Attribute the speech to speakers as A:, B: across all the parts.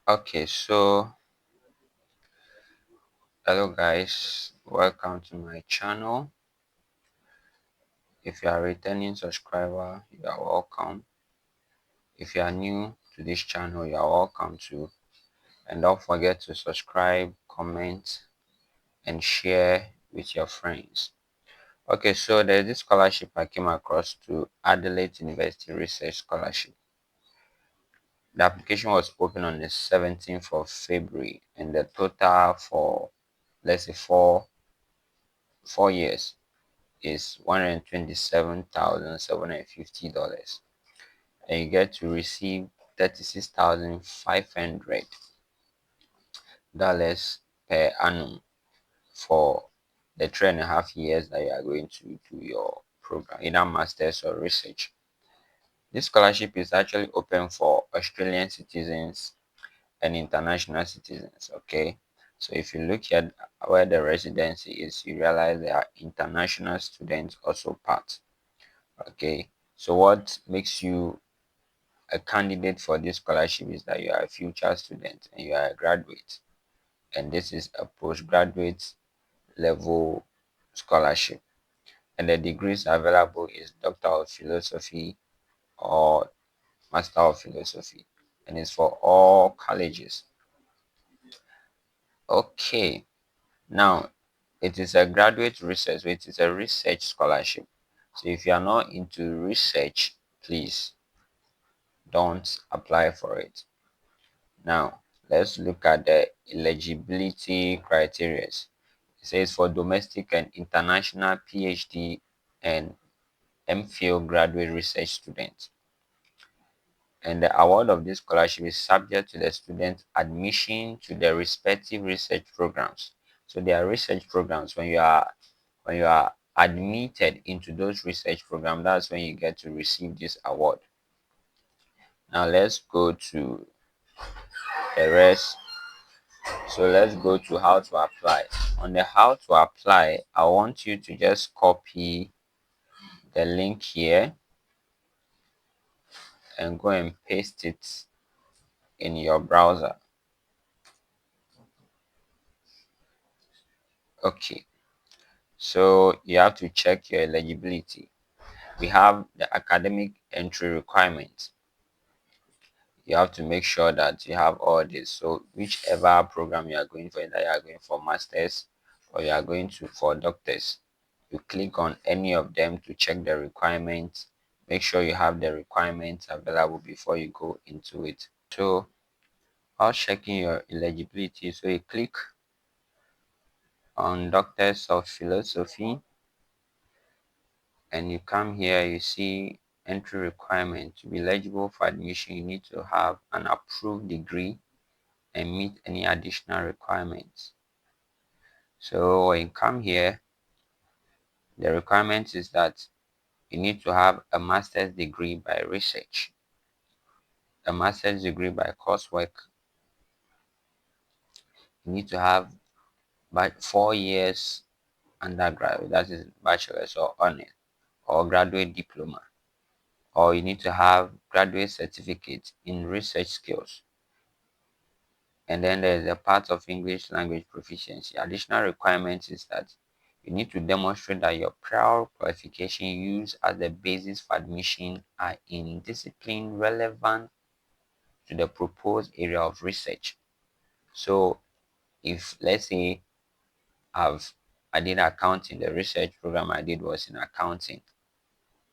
A: Okay, so hello guys, welcome to my channel. If you are a returning subscriber, you are welcome. If you are new to this channel, you are welcome too. And don't forget to subscribe, comment, and share with your friends. Okay, so there's this scholarship I came across to Adelaide University Research Scholarship. The application was open on the 17th of February, and the total for let's say four years is $127,750, and you get to receive $36,500 per annum for the 3.5 years that you are going to do your program, either masters or research. This scholarship is actually open for Australian citizens and international citizens. Okay, so if you look at where the residency is, you realize there are international students also part. Okay, so what makes you a candidate for this scholarship is that you are a future student and you are a graduate, and this is a postgraduate level scholarship, and the degrees available is Doctor of Philosophy or Master of Philosophy, and it's for all colleges. Okay, now it is a graduate research, so it is a research scholarship. So if you are not into research, please don't apply for it. Now, let's look at the eligibility criteria. It says for domestic and international PhD and MPhil graduate research students. And the award of this scholarship is subject to the student's admission to the respective research programs. So there are research programs when you are admitted into those research programs, that's when you get to receive this award. Now let's go to the rest. So let's go to how to apply. On the how to apply, I want you to just copy the link here and go and paste it in your browser. Okay, so you have to check your eligibility. We have the academic entry requirements. You have to make sure that you have all this. So whichever program you are going for, either you are going for masters or you are going to for doctors, you click on any of them to check the requirements. Make sure you have the requirements available before you go into it. So while checking your eligibility, so you click on Doctors of Philosophy and you come here, you see entry requirement. To be eligible for admission, you need to have an approved degree and meet any additional requirements. So when you come here, the requirement is that you need to have a master's degree by research, a master's degree by coursework. You need to have by 4 years undergraduate, that is bachelor's or honors or graduate diploma, or you need to have graduate certificate in research skills. And then there's a part of English language proficiency. Additional requirements is that you need to demonstrate that your prior qualification used as the basis for admission are in discipline relevant to the proposed area of research. So if let's say I did accounting, the research program I did was in accounting,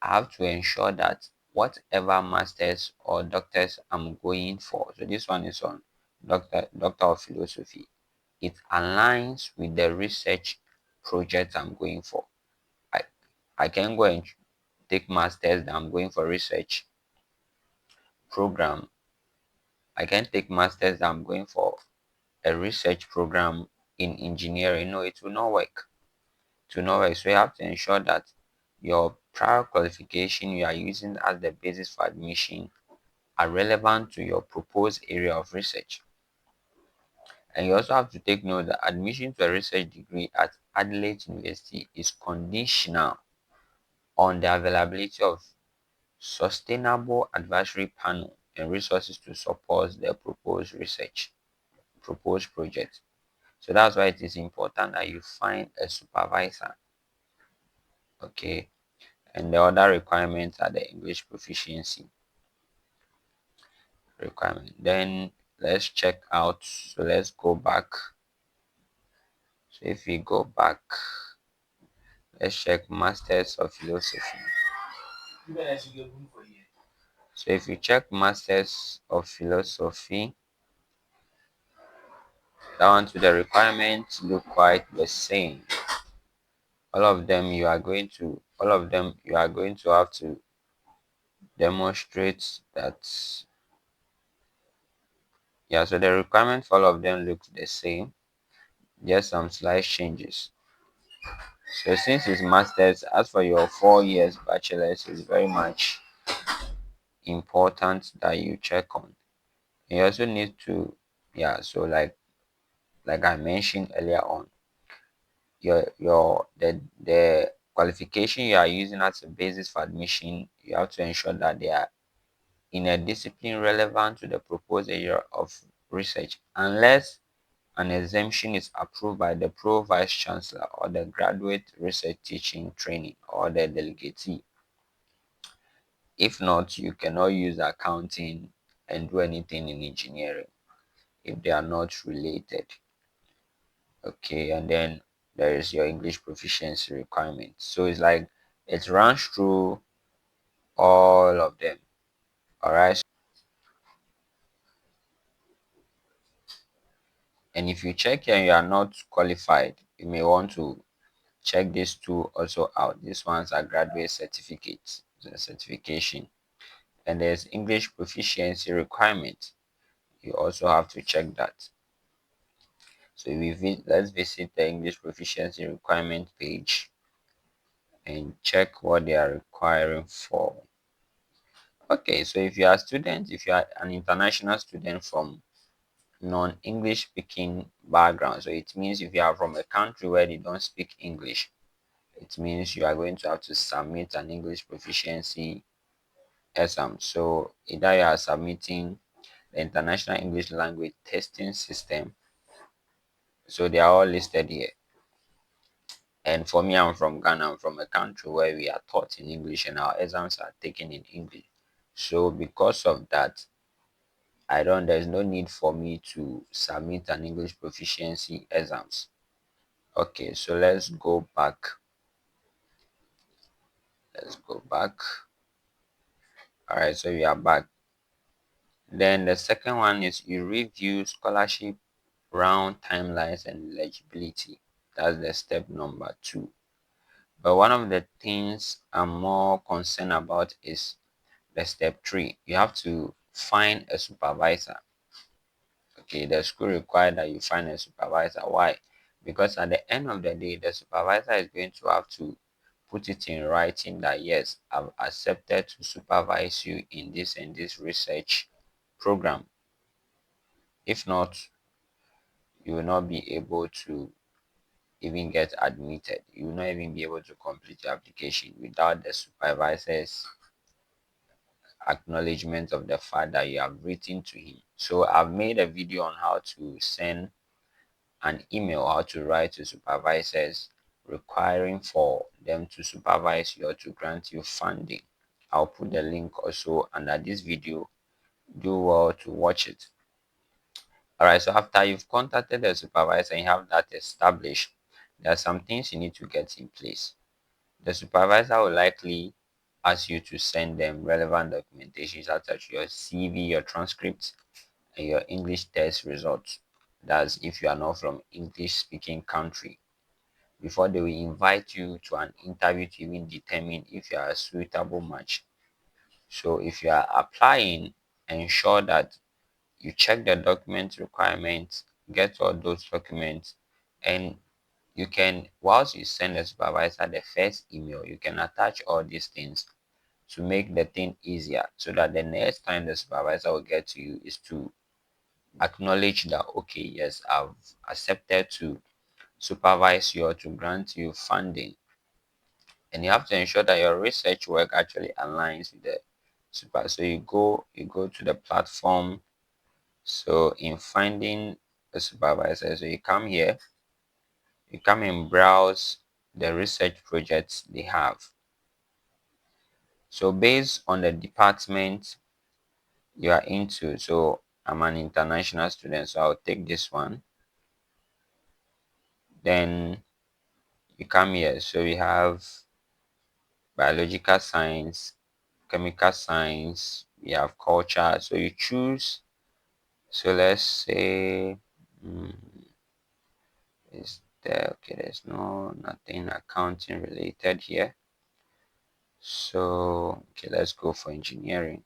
A: I have to ensure that whatever masters or doctors I'm going for, so this one is on Doctor of Philosophy, it aligns with the research project I'm going for. I I can go and take masters that I'm going for research program. I can take masters that I'm going for a research program in engineering. No, it will not work. It will not work. So you have to ensure that your prior qualification you are using as the basis for admission are relevant to your proposed area of research. And you also have to take note that admission to a research degree at Adelaide University is conditional on the availability of sustainable advisory panel and resources to support the proposed project. So that's why it is important that you find a supervisor. Okay. And the other requirements are the English proficiency requirement. Then let's check out. So let's go back. So if we go back, let's check Masters of Philosophy. So if you check Masters of Philosophy, down to the requirements look quite the same. All of them you are going to have to demonstrate that. Yeah, so the requirement for all of them looks the same, just some slight changes. So since it's masters, as for your 4 years bachelor's, it's very much important that you check on. You also need to, yeah, so like I mentioned earlier on, the qualification you are using as a basis for admission, you have to ensure that they are in a discipline relevant to the proposed area of research, unless an exemption is approved by the pro vice chancellor or the graduate research teaching training or the delegatee. If not, you cannot use accounting and do anything in engineering if they are not related. Okay, and then there is your English proficiency requirement. So it's like it runs through all of them. All right. And if you check here and you are not qualified, you may want to check these two also out. These ones are graduate certificates, the certification. And there's English proficiency requirement. You also have to check that. So let's visit the English proficiency requirement page and check what they are requiring for. Okay, so if you are an international student from non-English speaking background, so it means if you are from a country where they don't speak English, it means you are going to have to submit an English proficiency exam. So either you are submitting the International English Language Testing System, so they are all listed here. And for me, I'm from Ghana. I'm from a country where we are taught in English and our exams are taken in English. So because of that, there's no need for me to submit an English proficiency exams. Okay, so let's go back. Let's go back. All right, so we are back. Then the second one is you review scholarship round timelines and eligibility. That's the step number 2. But one of the things I'm more concerned about is the step 3. You have to find a supervisor. Okay, the school require that you find a supervisor. Why? Because at the end of the day, the supervisor is going to have to put it in writing that yes, I've accepted to supervise you in this and this research program. If not, you will not be able to even get admitted. You will not even be able to complete your application without the supervisor's acknowledgement of the fact that you have written to him. So I've made a video on how to send an email, how to write to supervisors requiring for them to supervise you or to grant you funding. I'll put the link also under this video. Do well to watch it. All right, so after you've contacted the supervisor and you have that established, there are some things you need to get in place. The supervisor will likely ask you to send them relevant documentation such as your CV, your transcripts, and your English test results. That's if you are not from English speaking country. Before they will invite you to an interview to even determine if you are a suitable match. So if you are applying, ensure that you check the document requirements, get all those documents, and you can, whilst you send the supervisor the first email, you can attach all these things to make the thing easier so that the next time the supervisor will get to you is to acknowledge that okay, yes, I've accepted to supervise you or to grant you funding. And you have to ensure that your research work actually aligns with the So you go to the platform. So in finding a supervisor, so you come and browse the research projects they have. So based on the department you are into, so I'm an international student, so I'll take this one. Then you come here, so we have biological science, chemical science, we have culture. So you choose. So let's say, mm, is there, okay, there's nothing accounting related here. So okay, let's go for engineering.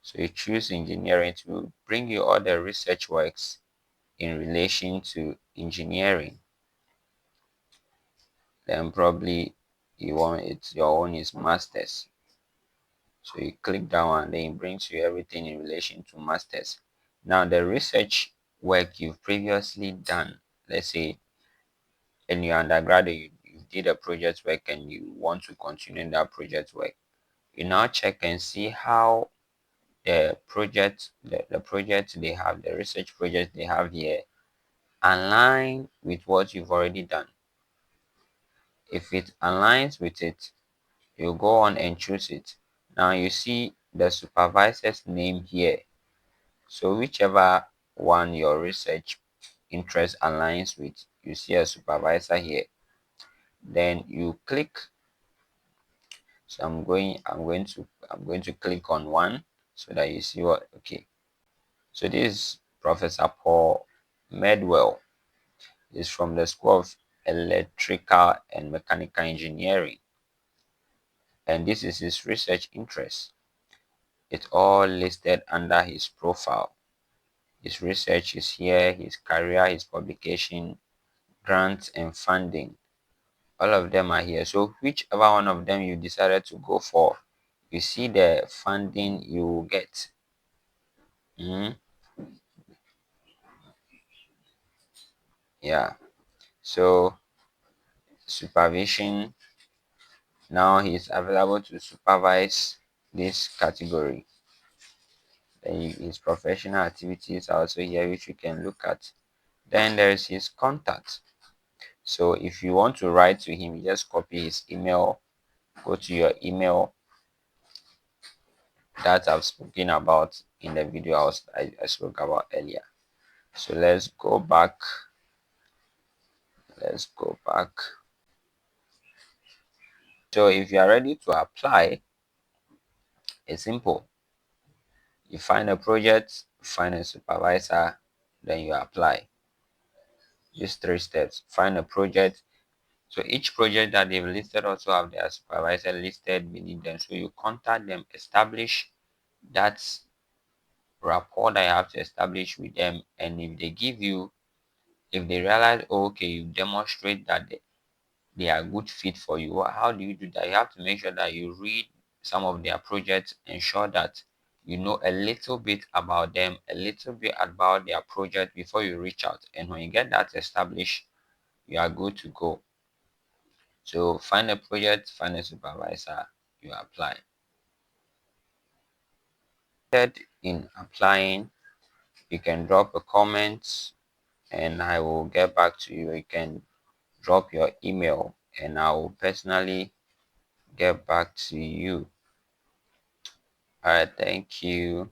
A: So you choose engineering to bring you all the research works in relation to engineering. Then probably you want it's your own is masters. So you click that one, then it brings you everything in relation to masters. Now the research work you've previously done, let's say in your undergraduate, you did a project work and you want to continue that project work. You now check and see how the project they have, the research project they have here, align with what you've already done. If it aligns with it, you go on and choose it. Now you see the supervisor's name here. So whichever one your research interest aligns with, you see a supervisor here. Then you click. So I'm going to click on one so that you see what. Okay. So this is Professor Paul Medwell. Is from the School of Electrical and Mechanical Engineering, and this is his research interest. It's all listed under his profile. His research is here, his career, his publication, grants, and funding. All of them are here. So whichever one of them you decided to go for, you see the funding you will get. Mhm. Yeah. So supervision, now he's available to supervise this category. Then his professional activities are also here, which you can look at. Then there is his contact. So if you want to write to him, you just copy his email, go to your email that I've spoken about in the video I spoke about earlier. So let's go back. Let's go back. So if you are ready to apply, it's simple. You find a project, find a supervisor, then you apply. Just three steps. Find a project. So each project that they've listed also have their supervisor listed beneath them. So you contact them, establish that rapport that you have to establish with them. And if they give you, if they realize, oh, okay, you demonstrate that they are a good fit for you, how do you do that? You have to make sure that you read some of their projects, ensure that you know a little bit about them, a little bit about their project before you reach out. And when you get that established, you are good to go. So find a project, find a supervisor, you apply. In applying, you can drop a comment and I will get back to you. You can drop your email and I will personally get back to you. All right, thank you.